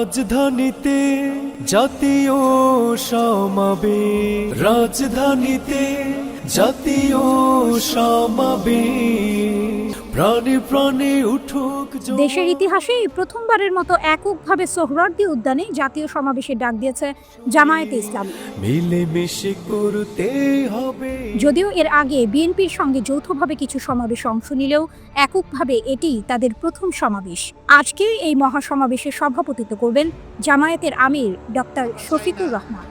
রাজধানীতে জাতীয় সমাবেশ, রাজধানীতে জাতীয় সমাবেশ, প্রাণে প্রাণে উঠুক জোয়ার। দেশের ইতিহাসে এই প্রথমবারের মতো এককভাবে সোহরাওয়ার্দী উদ্যানে জাতীয় সমাবেশের ডাক দিয়েছে জামায়াতে ইসলামী। মিলেমিশে করতে হবে। যদিও এর আগে বিএনপির সঙ্গে যৌথভাবে কিছু সমাবেশে অংশ নিলেও এককভাবে এটি তাদের প্রথম সমাবেশ। আজকে এই মহাসমাবেশে সভাপতিত্ব করবেন জামায়াতের আমির ডক্টর শফিকুর রহমান।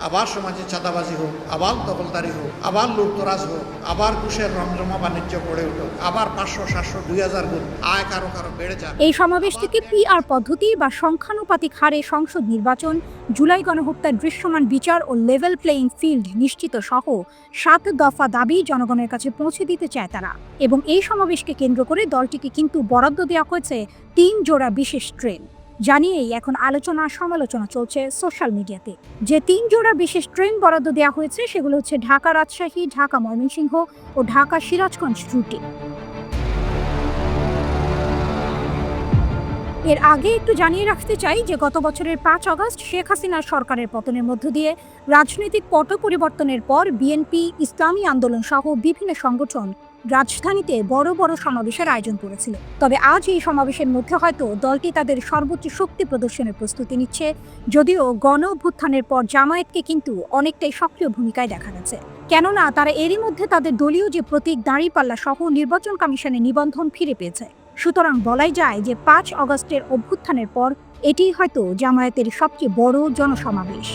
আবার সমাজে চাঁদাবাজি হোক, আবার দখলদারি হোক, আবার লুটতরাজ হোক, আবার ঘুষের রমরমা বাণিজ্য গড়ে উঠুক, আবার 500, 700, 2000 গুণ আয় কারো কারো বেড়ে যাক। এই সমাবেশ থেকে পিআর পদ্ধতি বা সংখ্যানুপাতিক হারে সংসদ নির্বাচন, জুলাই গণহত্যার দৃশ্যমান বিচার ও লেভেল প্লেইং ফিল্ড নিশ্চিত সহ 7 দফা দাবি জনগণের কাছে পৌঁছে দিতে চায় তারা। এবং এই সমাবেশকে কেন্দ্র করে দলটিকে কিন্তু বরাদ্দ দেওয়া হয়েছে 3 জোড়া বিশেষ ট্রেন। জানিয়েই এখন আলোচনা সমালোচনা চলছে সোশ্যাল মিডিয়াতে। যে 3 জোড়া বিশেষ ট্রেন বরাদ্দ দেওয়া হয়েছে সেগুলো হচ্ছে ঢাকা রাজশাহী, ঢাকা ময়মনসিংহ ও ঢাকা সিরাজগঞ্জ রুটে। এর আগে একটু জানিয়ে রাখতে চাই যে গত বছরের 5 আগস্ট শেখ হাসিনার সরকারের পতনের মধ্য দিয়ে রাজনৈতিক পট পরিবর্তনের পর বিএনপি, ইসলামী আন্দোলন সহ বিভিন্ন সংগঠন রাজধানীতে বড় বড় সমাবেশের আয়োজন করেছিল। তবে আজ এই সমাবেশের মধ্যে হয়তো দলটি তাদের সর্বোচ্চ শক্তি প্রদর্শনের প্রস্তুতি নিচ্ছে, যদিও গণ অভ্যুত্থানের পর জামায়াতকে কিন্তু অনেকটাই সক্রিয় ভূমিকায় দেখা গেছে। কেননা তারা এরই মধ্যে তাদের দলীয় যে প্রতীক দাঁড়িপাল্লা সহ নির্বাচন কমিশনের নিবন্ধন ফিরে পেয়েছে। সুতরাং বলাই যায় যে 5 আগস্টের অভ্যুত্থানের পর এটিই হয়তো জামায়াতের সবচেয়ে বড় জনসমাবেশ।